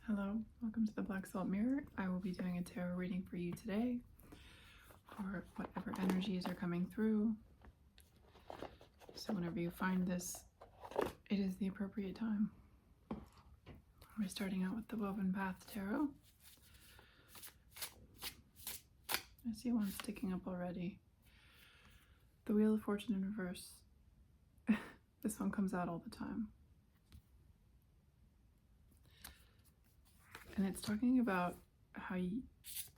Hello, welcome to the Black Salt Mirror. I will be doing a tarot reading for you today, or whatever energies are coming through. So whenever you find this, it is the appropriate time. We're starting out with the Woven Path Tarot. I see one sticking up already. The Wheel of Fortune in reverse. This one comes out all the time. And it's talking about how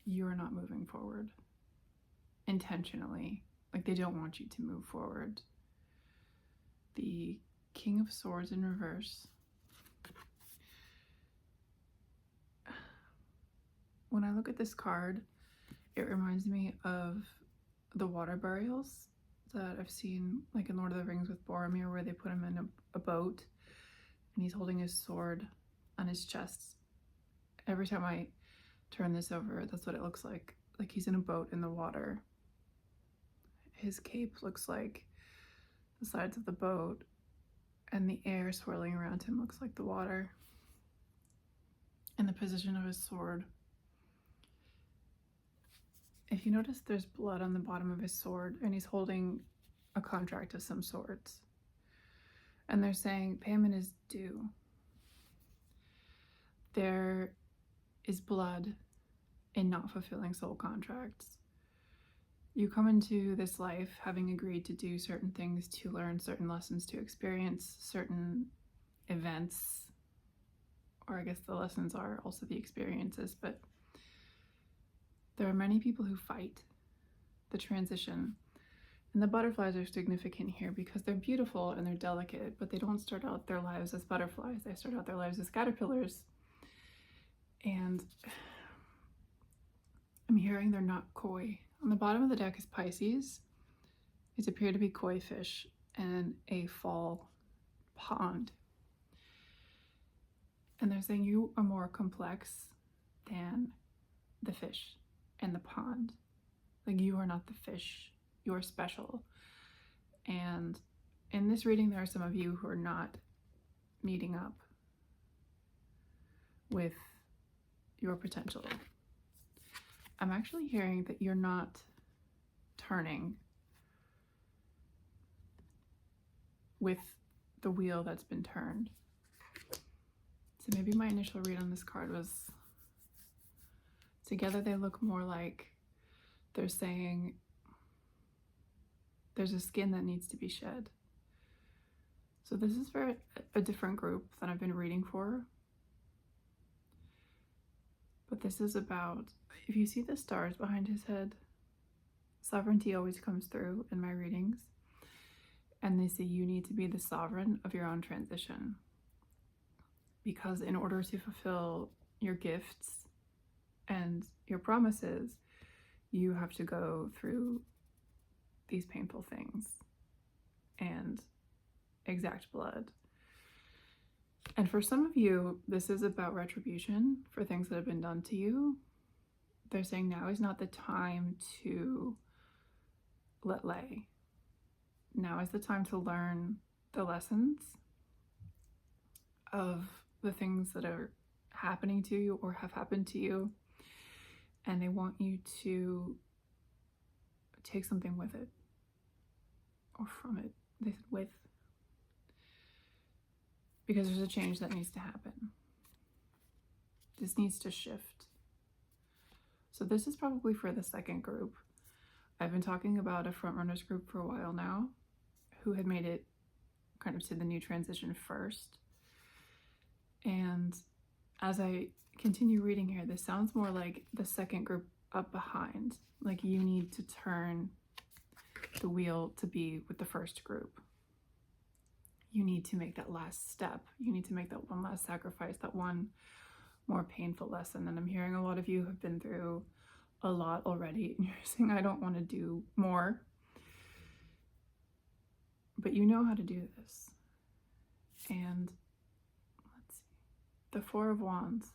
you are not moving forward intentionally. Like they don't want you to move forward. The King of Swords in reverse. When I look at this card, it reminds me of the water burials that I've seen, like in Lord of the Rings with Boromir, where they put him in a boat and he's holding his sword on his chest. Every time I turn this over, that's what it looks like. Like he's in a boat in the water. His cape looks like the sides of the boat, and the air swirling around him looks like the water. And the position of his sword. If you notice, there's blood on the bottom of his sword, and he's holding a contract of some sorts. And they're saying payment is due. There is blood in not fulfilling soul contracts. You come into this life having agreed to do certain things, to learn certain lessons, to experience certain events, or I guess the lessons are also the experiences, but there are many people who fight the transition. And the butterflies are significant here because they're beautiful and they're delicate, but they don't start out their lives as butterflies. They start out their lives as caterpillars. And I'm hearing they're not koi. On the bottom of the deck is Pisces. These appear to be koi fish and a fall pond. And they're saying you are more complex than the fish and the pond. Like you are not the fish, you are special. And in this reading, there are some of you who are not meeting up with your potential. I'm actually hearing that you're not turning with the wheel that's been turned. So maybe my initial read on this card was, together they look more like they're saying there's a skin that needs to be shed. So this is for a different group than I've been reading for. But this is about, if you see the stars behind his head, sovereignty always comes through in my readings. And they say you need to be the sovereign of your own transition. Because in order to fulfill your gifts and your promises, you have to go through these painful things and exact blood. And for some of you, this is about retribution for things that have been done to you. They're saying now is not the time to let lay. Now is the time to learn the lessons of the things that are happening to you or have happened to you. And they want you to take something with it or from it. They said with. Because there's a change that needs to happen. This needs to shift. So this is probably for the second group. I've been talking about a frontrunners group for a while now who had made it kind of to the new transition first. And as I continue reading here, this sounds more like the second group up behind. Like you need to turn the wheel to be with the first group. You need to make that last step. You need to make that one last sacrifice, that one more painful lesson. And I'm hearing a lot of you have been through a lot already, and you're saying, I don't want to do more. But you know how to do this. And let's see. The Four of Wands.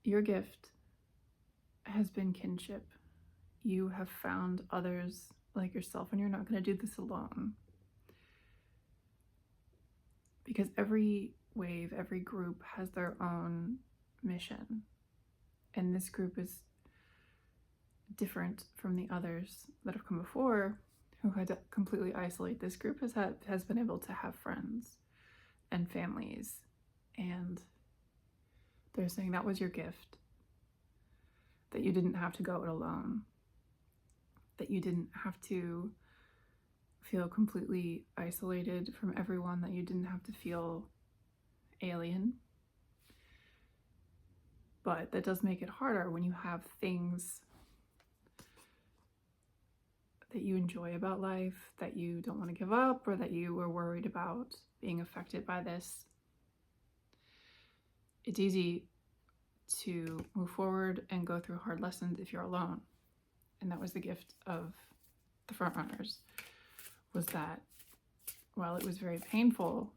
Your gift has been kinship. You have found others like yourself, and you're not going to do this alone. Because every wave, every group has their own mission. And this group is different from the others that have come before who had to completely isolate. This group has been able to have friends and families, and they're saying that was your gift, that you didn't have to go it alone, that you didn't have to feel completely isolated from everyone, that you didn't have to feel alien. But that does make it harder when you have things that you enjoy about life, that you don't want to give up, or that you were worried about being affected by this. It's easy to move forward and go through hard lessons if you're alone. And that was the gift of the front runners, was that while it was very painful,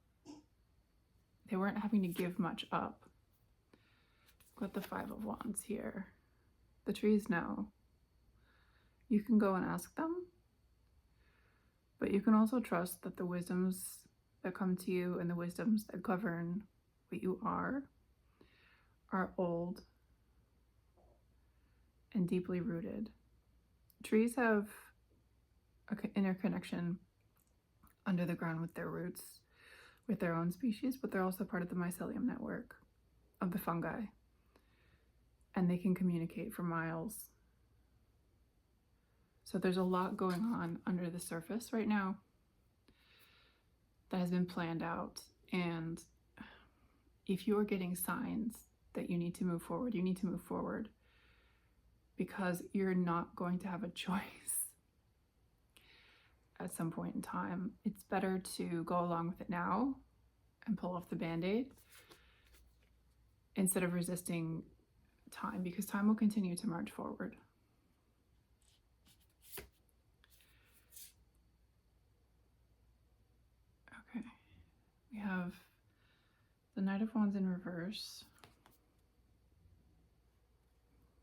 they weren't having to give much up. Got the 5 of Wands here. The trees know. You can go and ask them, but you can also trust that the wisdoms that come to you and the wisdoms that govern what you are old and deeply rooted. Trees have an interconnection under the ground with their roots, with their own species, but they're also part of the mycelium network of the fungi, and they can communicate for miles. So there's a lot going on under the surface right now that has been planned out, and if you are getting signs that you need to move forward, you need to move forward, because you're not going to have a choice at some point in time. It's better to go along with it now and pull off the band-aid instead of resisting time, because time will continue to march forward. Okay, we have the Knight of Wands in reverse.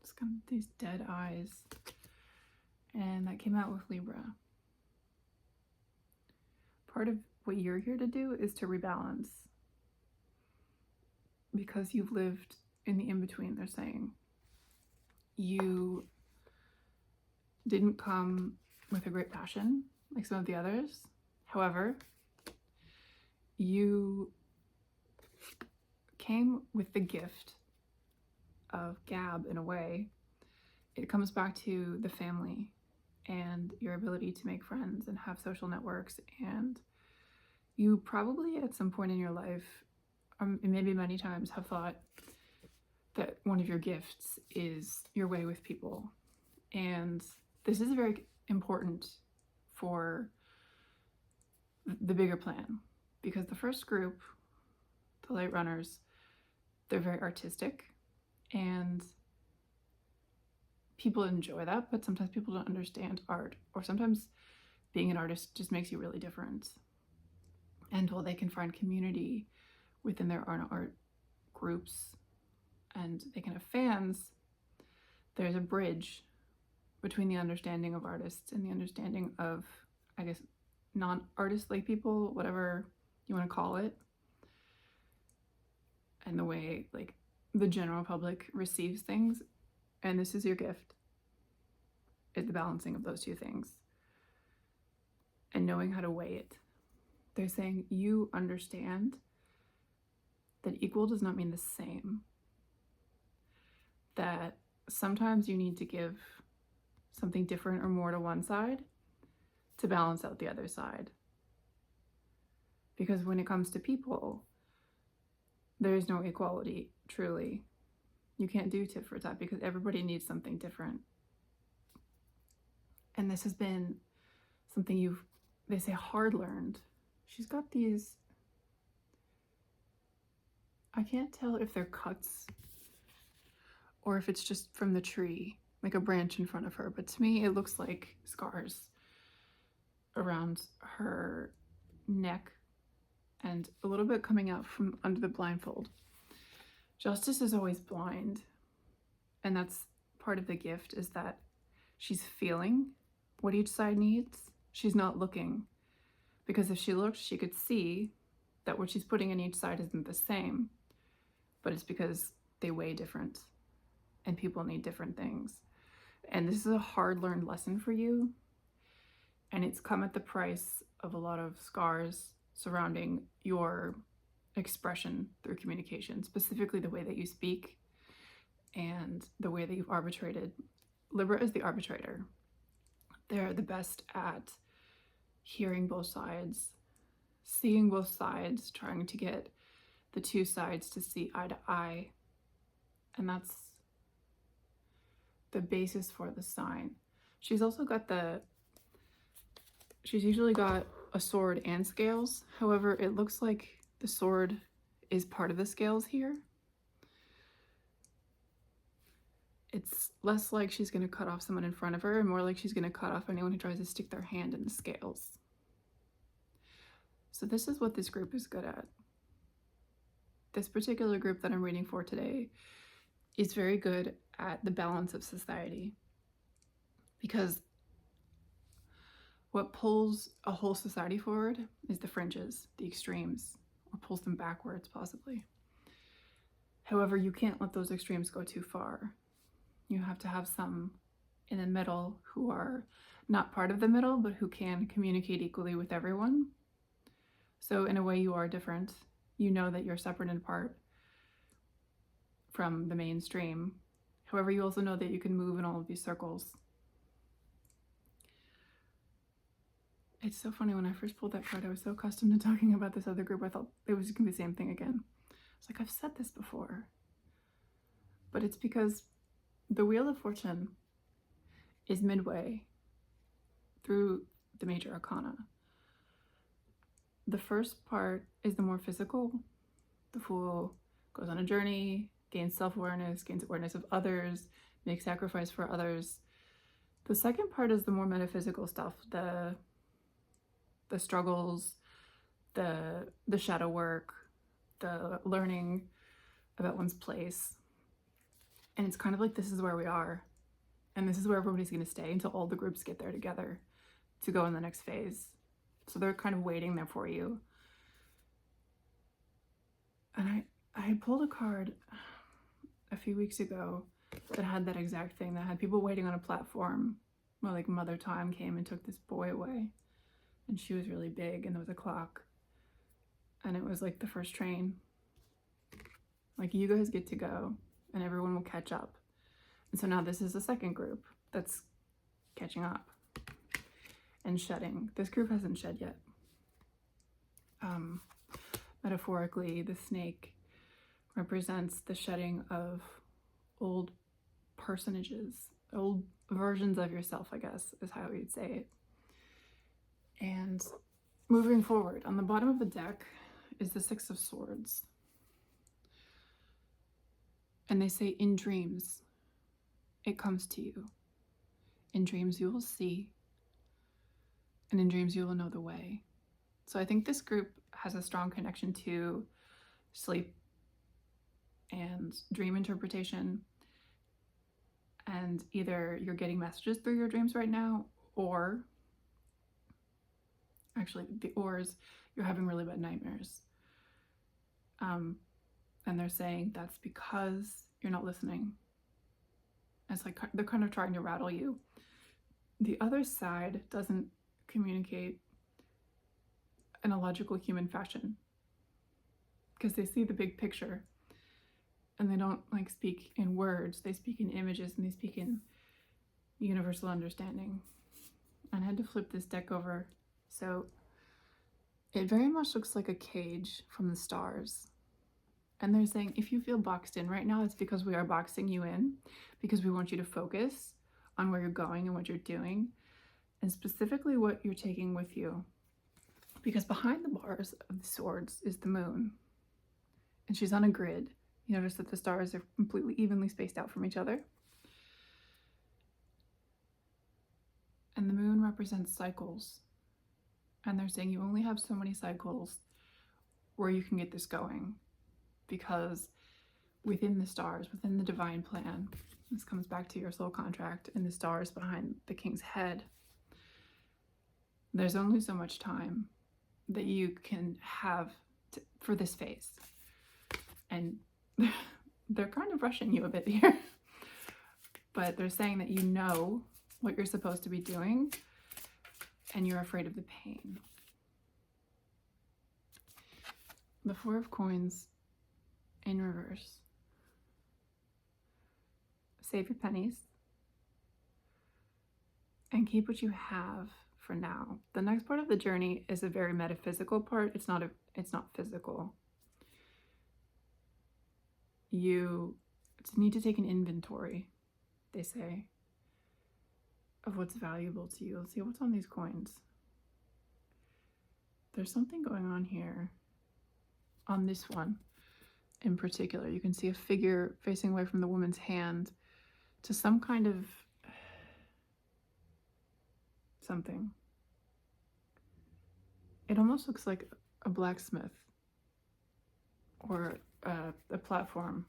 It's kind of these dead eyes, and that came out with Libra. Part of what you're here to do is to rebalance, because you've lived in the in-between. They're saying you didn't come with a great passion like some of the others. However, you came with the gift of gab. In a way, it comes back to the family and your ability to make friends and have social networks. And you probably at some point in your life, maybe many times, have thought that one of your gifts is your way with people. And this is very important for the bigger plan, because the first group, the light runners, they're very artistic, and people enjoy that, but sometimes people don't understand art, or sometimes being an artist just makes you really different. And while they can find community within their own art groups and they can have fans, there's a bridge between the understanding of artists and the understanding of, I guess, non-artist like people, whatever you want to call it, and the way like the general public receives things. And this is your gift, is the balancing of those two things and knowing how to weigh it. They're saying you understand that equal does not mean the same, that sometimes you need to give something different or more to one side to balance out the other side. Because when it comes to people, there is no equality, truly. You can't do tit for tat because everybody needs something different. And this has been something they say, hard learned. She's got these, I can't tell if they're cuts or if it's just from the tree, like a branch in front of her, but to me it looks like scars around her neck and a little bit coming out from under the blindfold. Justice is always blind, and that's part of the gift, is that she's feeling what each side needs. She's not looking, because if she looked, she could see that what she's putting in each side isn't the same, but it's because they weigh different and people need different things. And this is a hard learned lesson for you. And it's come at the price of a lot of scars surrounding your expression through communication, specifically the way that you speak and the way that you've arbitrated. Libra is the arbitrator. They're the best at hearing both sides, seeing both sides, trying to get the two sides to see eye to eye. And that's the basis for the sign. She's usually got a sword and scales. However, it looks like the sword is part of the scales here. It's less like she's going to cut off someone in front of her and more like she's going to cut off anyone who tries to stick their hand in the scales. So this is what this group is good at. This particular group that I'm reading for today is very good at the balance of society, because what pulls a whole society forward is the fringes, the extremes, or pulls them backwards possibly. However, you can't let those extremes go too far. You have to have some in the middle who are not part of the middle, but who can communicate equally with everyone. So in a way you are different. You know that you're separate and apart from the mainstream. However, you also know that you can move in all of these circles. It's so funny, when I first pulled that card, I was so accustomed to talking about this other group, I thought it was going to be the same thing again. It's like, I've said this before. But it's because the Wheel of Fortune is midway through the major arcana. The first part is the more physical. The Fool goes on a journey, gains self-awareness, gains awareness of others, makes sacrifice for others. The second part is the more metaphysical stuff, the struggles, the shadow work, the learning about one's place. And it's kind of like, this is where we are. And this is where everybody's going to stay until all the groups get there together to go in the next phase. So they're kind of waiting there for you. And I pulled a card a few weeks ago that had that exact thing, that had people waiting on a platform where like Mother Time came and took this boy away. And she was really big, and there was a clock. And it was like the first train. Like, you guys get to go and everyone will catch up. And so now this is the second group that's catching up and shedding. This group hasn't shed yet. Metaphorically, the snake represents the shedding of old personages, old versions of yourself, I guess, is how you'd say it. And moving forward, on the bottom of the deck is the Six of Swords. And they say, in dreams, it comes to you. In dreams, you will see. And in dreams, you will know the way. So I think this group has a strong connection to sleep and dream interpretation. And either you're getting messages through your dreams right now, or actually the ors, you're having really bad nightmares. And they're saying that's because you're not listening. It's like they're kind of trying to rattle you. The other side doesn't communicate in a logical human fashion because they see the big picture and they don't like speak in words. They speak in images and they speak in universal understanding. And I had to flip this deck over. So it very much looks like a cage from the stars. And they're saying, if you feel boxed in right now, it's because we are boxing you in, because we want you to focus on where you're going and what you're doing, and specifically what you're taking with you. Because behind the bars of the swords is the moon. And she's on a grid. You notice that the stars are completely evenly spaced out from each other. And the moon represents cycles. And they're saying you only have so many cycles where you can get this going. Because within the stars, within the divine plan, this comes back to your soul contract and the stars behind the king's head, there's only so much time that you can have for this phase. And they're kind of rushing you a bit here. But they're saying that you know what you're supposed to be doing and you're afraid of the pain. The Four of Coins in reverse. Save your pennies and keep what you have for now. The next part of the journey is a very metaphysical part. It's not physical. You need to take an inventory, they say, of what's valuable to you. Let's see what's on these coins. There's something going on here. On this one in particular, you can see a figure facing away from the woman's hand to some kind of something. It almost looks like a blacksmith or a platform.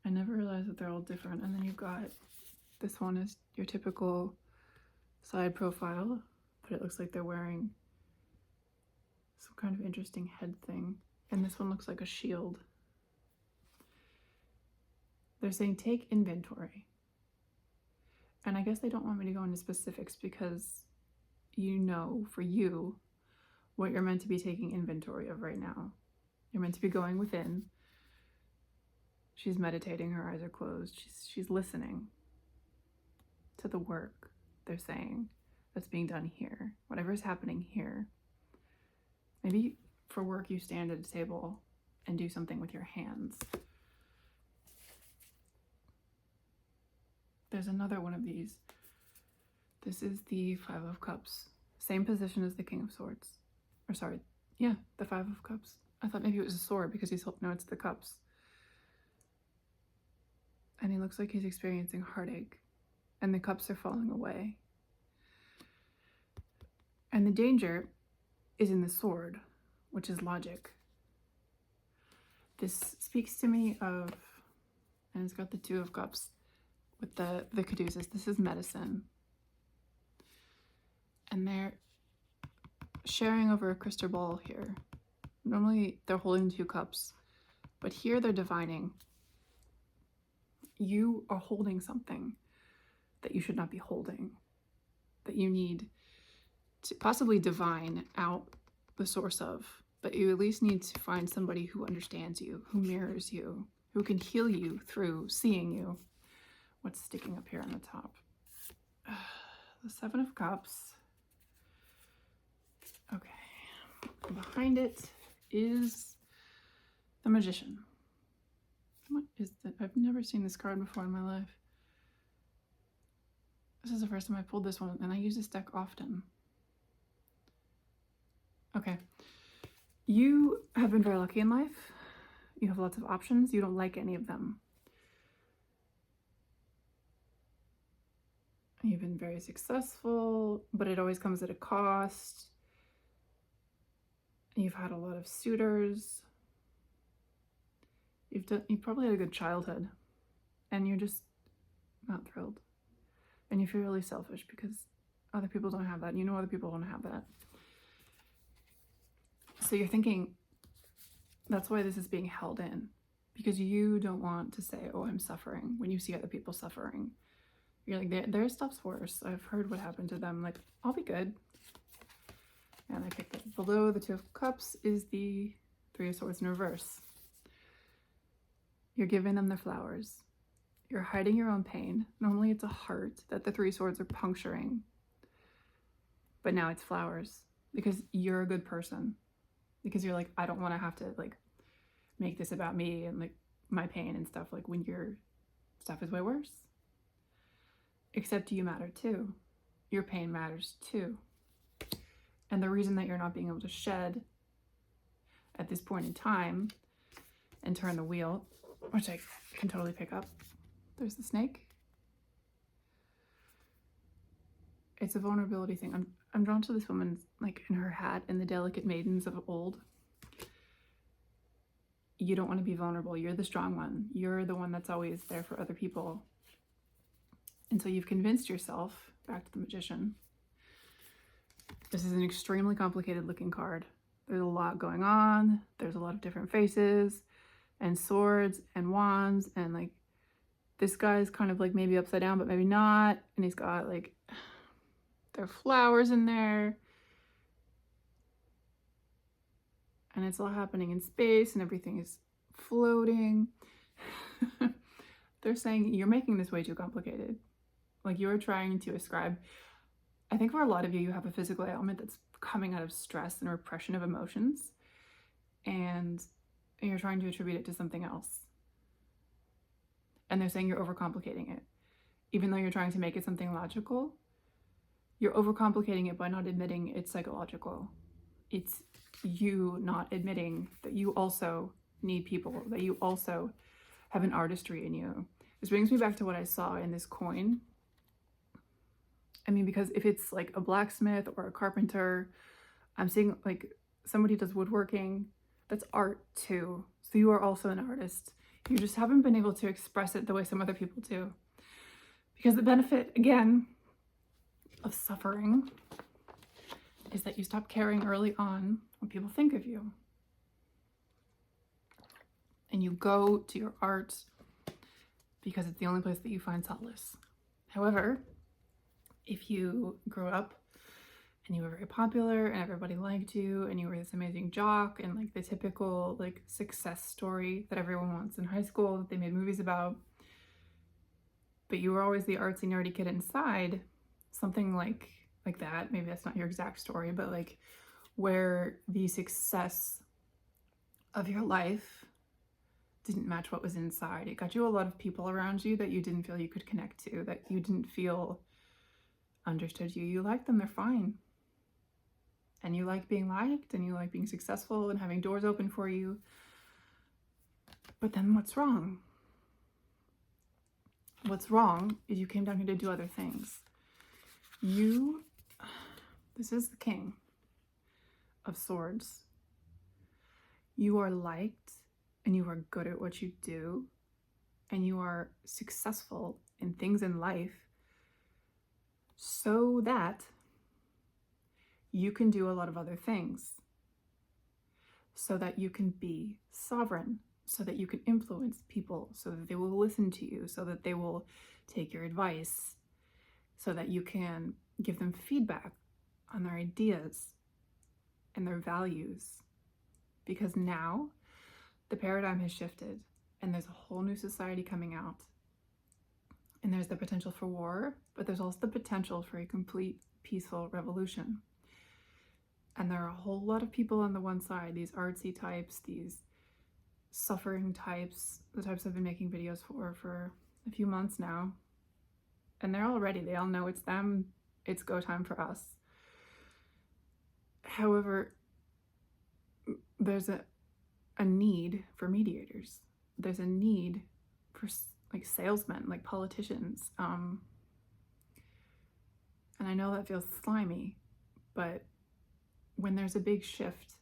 I never realized that they're all different. And then you've got, this one is your typical side profile, but it looks like they're wearing some kind of interesting head thing. And this one looks like a shield. They're saying take inventory. And I guess they don't want me to go into specifics because you know for you what you're meant to be taking inventory of right now. You're meant to be going within. She's meditating, her eyes are closed. She's listening to the work they're saying that's being done here. Whatever's happening here. Maybe for work you stand at a table and do something with your hands. There's another one of these. This is the Five of Cups. Same position as the King of Swords. Or sorry, yeah, the Five of Cups. I thought maybe it was a sword because no, it's the cups. And he looks like he's experiencing heartache. And the cups are falling away. And the danger is in the sword, which is logic. This speaks to me of, and it's got the Two of Cups with the caduceus. This is medicine. And they're sharing over a crystal ball here. Normally they're holding two cups, but here they're divining. You are holding something that you should not be holding, that you need to possibly divine out the source of, but you at least need to find somebody who understands you, who mirrors you, who can heal you through seeing you. What's sticking up here on the top? The Seven of Cups. Okay. Behind it is the Magician. What is that? I've never seen this card before in my life. This is the first time I pulled this one, and I use this deck often. Okay. You have been very lucky in life. You have lots of options. You don't like any of them. You've been very successful, but it always comes at a cost. You've had a lot of suitors. You've probably had a good childhood, and you're just not thrilled. And you feel really selfish because other people don't have that. And you know other people don't have that. So you're thinking that's why this is being held in, because you don't want to say, oh, I'm suffering, when you see other people suffering. You're like, their stuff's worse. I've heard what happened to them. Like, I'll be good. And I picked it. Below the Two of Cups is the Three of Swords in reverse. You're giving them their flowers. You're hiding your own pain. Normally it's a heart that the Three Swords are puncturing. But now it's flowers because you're a good person. Because you're like, I don't want to have to like make this about me and like my pain and stuff, like when your stuff is way worse. Except you matter too. Your pain matters too. And the reason that you're not being able to shed at this point in time and turn the wheel, which I can totally pick up. There's the snake. It's a vulnerability thing. I'm drawn to this woman like in her hat and the delicate maidens of old. You don't want to be vulnerable. You're the strong one. You're the one that's always there for other people. And so you've convinced yourself, back to the Magician, This is an extremely complicated looking card. There's a lot going on. There's a lot of different faces and swords and wands, and like this guy's kind of like maybe upside down but maybe not, and he's got like there are flowers in there, and it's all happening in space and everything is floating. They're saying you're making this way too complicated. Like you're trying to ascribe, I think for a lot of you, you have a physical ailment that's coming out of stress and repression of emotions, and you're trying to attribute it to something else. And they're saying you're overcomplicating it. Even though you're trying to make it something logical, you're overcomplicating it by not admitting it's psychological. It's you not admitting that you also need people, that you also have an artistry in you. This brings me back to what I saw in this coin. I mean, because if it's like a blacksmith or a carpenter, I'm seeing like somebody who does woodworking, that's art too. So you are also an artist. You just haven't been able to express it the way some other people do. Because the benefit, again, of suffering is that you stop caring early on what people think of you. And you go to your art because it's the only place that you find solace. However, if you grew up and you were very popular and everybody liked you and you were this amazing jock and like the typical like success story that everyone wants in high school that they made movies about, but you were always the artsy nerdy kid inside, something like that, maybe that's not your exact story, but like where the success of your life didn't match what was inside. It got you a lot of people around you that you didn't feel you could connect to, that you didn't feel understood you. You like them, they're fine. And you like being liked and you like being successful and having doors open for you. But then what's wrong? What's wrong is you came down here to do other things. This is the King of Swords. You are liked and you are good at what you do and you are successful in things in life so that you can do a lot of other things, so that you can be sovereign, so that you can influence people, so that they will listen to you, so that they will take your advice, so that you can give them feedback on their ideas and their values. Because now the paradigm has shifted and there's a whole new society coming out. And there's the potential for war, but there's also the potential for a complete peaceful revolution. And there are a whole lot of people on the one side, these artsy types, these suffering types, the types I've been making videos for a few months now. And they're all ready. They all know it's them. It's go time for us. However, there's a need for mediators. There's a need for like salesmen, like politicians. And I know that feels slimy, but when there's a big shift,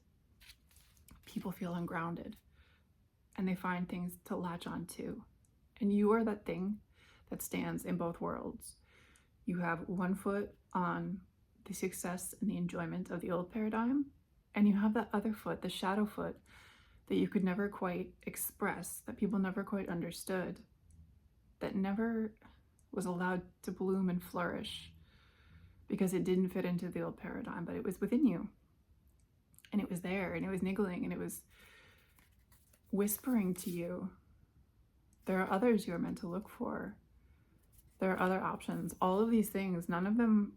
people feel ungrounded and they find things to latch on to. And you are that thing that stands in both worlds. You have one foot on the success and the enjoyment of the old paradigm, and you have that other foot, the shadow foot, that you could never quite express, that people never quite understood, that never was allowed to bloom and flourish because it didn't fit into the old paradigm, but it was within you. And it was there, and it was niggling, and it was whispering to you, there are others you are meant to look for. There are other options. All of these things, none of them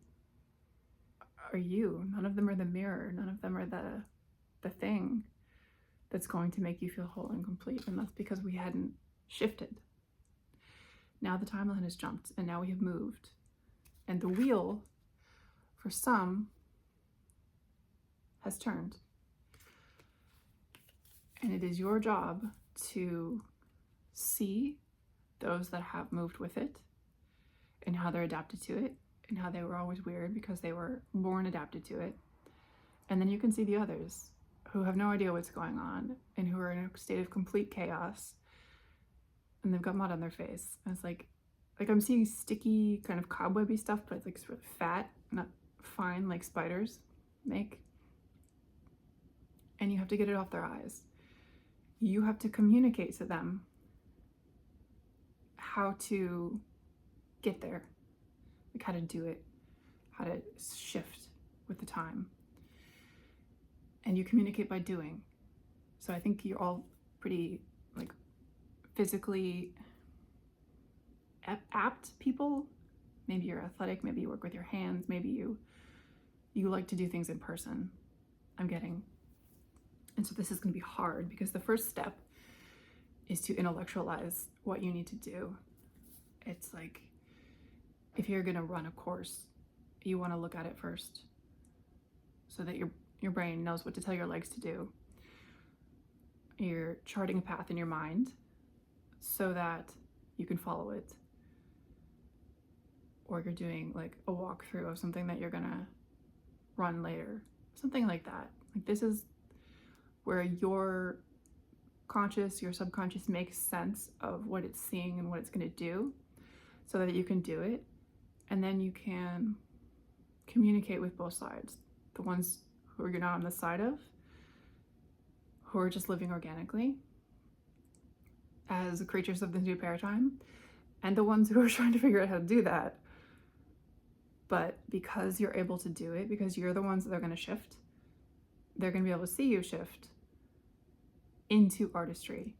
are you. None of them are the mirror. None of them are the thing that's going to make you feel whole and complete. And that's because we hadn't shifted. Now the timeline has jumped, and now we have moved. And the wheel, for some, has turned. And it is your job to see those that have moved with it and how they're adapted to it and how they were always weird because they were born adapted to it. And then you can see the others who have no idea what's going on and who are in a state of complete chaos and they've got mud on their face. And it's like I'm seeing sticky kind of cobwebby stuff, but it's like sort of fat, not fine like spiders make, and you have to get it off their eyes. You have to communicate to them how to get there, like how to do it, how to shift with the time. And you communicate by doing. So I think you're all pretty like physically apt people. Maybe you're athletic, maybe you work with your hands, maybe you like to do things in person, I'm getting. And so this is going to be hard because the first step is to intellectualize what you need to do. It's like if you're going to run a course, you want to look at it first so that your brain knows what to tell your legs to do. You're charting a path in your mind so that you can follow it. Or you're doing like a walkthrough of something that you're gonna run later, something like that. Like this is where your conscious, your subconscious makes sense of what it's seeing and what it's gonna do so that you can do it. And then you can communicate with both sides, the ones who you're not on the side of, who are just living organically as creatures of the new paradigm, and the ones who are trying to figure out how to do that. But because you're able to do it, because you're the ones that are going to shift, they're going to be able to see you shift into artistry.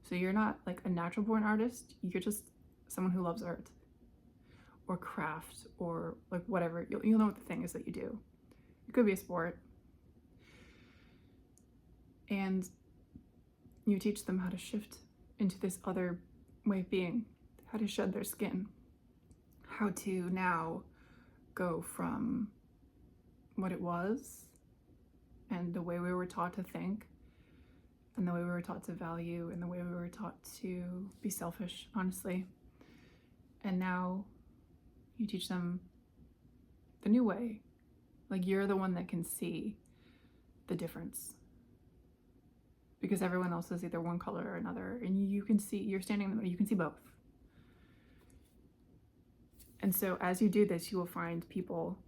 So you're not like a natural born artist, you're just someone who loves art or craft or like whatever. You'll know what the thing is that you do. It could be a sport. And you teach them how to shift into this other way of being, how to shed their skin, how to now go from what it was and the way we were taught to think and the way we were taught to value and the way we were taught to be selfish, honestly. And now you teach them the new way. Like you're the one that can see the difference, because everyone else is either one color or another, and you can see, you're standing in the middle, you can see both. And so as you do this, you will find people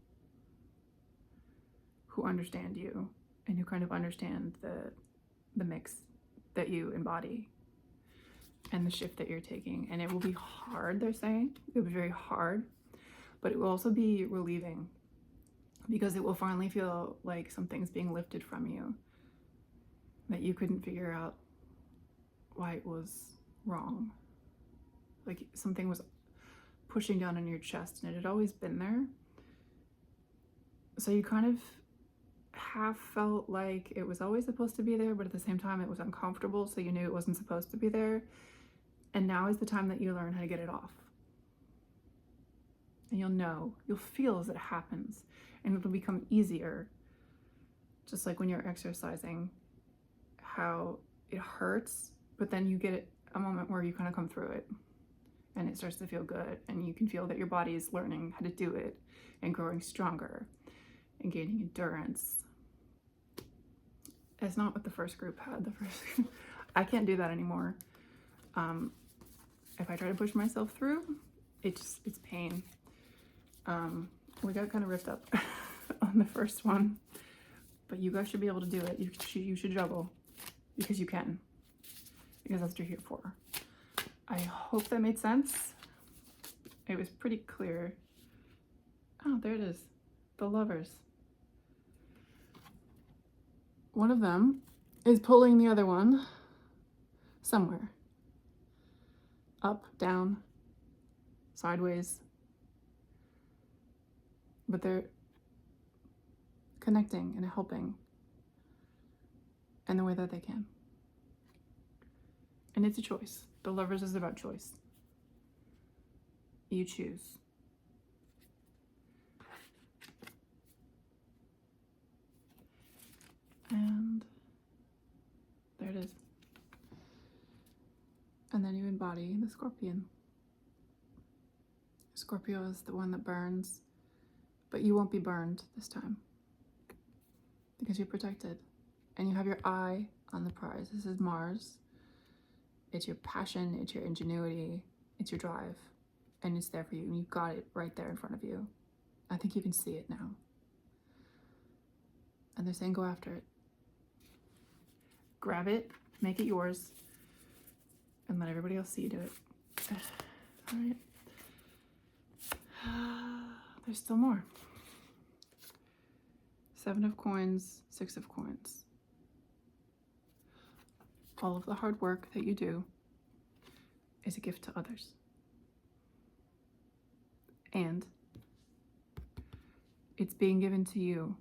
who understand you and who kind of understand the mix that you embody and the shift that you're taking. And it will be hard, they're saying. It will be very hard, but it will also be relieving because it will finally feel like something's being lifted from you that you couldn't figure out why it was wrong. Like something was pushing down on your chest and it had always been there. So you kind of half felt like it was always supposed to be there, but at the same time it was uncomfortable, so you knew it wasn't supposed to be there. And now is the time that you learn how to get it off. And you'll feel as it happens, and it'll become easier. Just like when you're exercising, how it hurts, but then you get a moment where you kind of come through it and it starts to feel good, and you can feel that your body is learning how to do it and growing stronger and gaining endurance. It's not what the first group had. I can't do that anymore. If I try to push myself through, it's pain. We got kind of ripped up on the first one, but you guys should be able to do it. You should juggle because you can, because that's what you're here for. I hope that made sense. It was pretty clear. Oh, there it is. The lovers. One of them is pulling the other one somewhere. Up, down, sideways. But they're connecting and helping in the way that they can. And it's a choice. The lovers is about choice. You choose. And there it is. And then you embody the scorpion. Scorpio is the one that burns, but you won't be burned this time because you're protected and you have your eye on the prize. This is Mars. It's your passion, it's your ingenuity, it's your drive, and it's there for you, and you've got it right there in front of you I think you can see it now. And they're saying go after it. Grab it, make it yours, and let everybody else see you do it. All right. There's still more. 7 of coins, 6 of coins. All of the hard work that you do is a gift to others. And it's being given to you.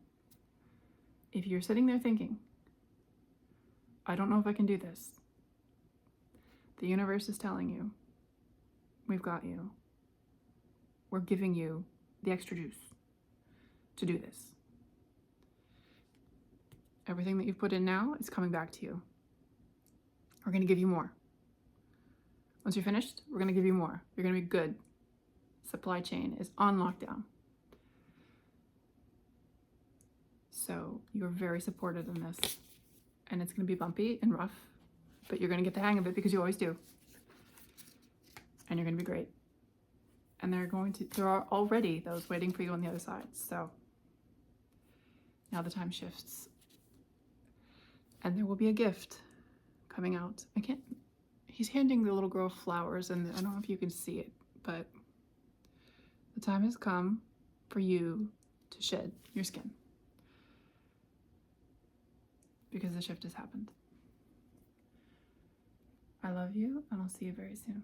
If you're sitting there thinking, I don't know if I can do this, the universe is telling you, we've got you. We're giving you the extra juice to do this. Everything that you've put in now is coming back to you. We're going to give you more. Once you're finished, we're going to give you more. You're going to be good. Supply chain is on lockdown. So you're very supported in this. And it's going to be bumpy and rough, but you're going to get the hang of it because you always do. And you're going to be great. And there are already those waiting for you on the other side. So now the time shifts. And there will be a gift coming out. He's handing the little girl flowers, and I don't know if you can see it, but the time has come for you to shed your skin. Because the shift has happened. I love you, and I'll see you very soon.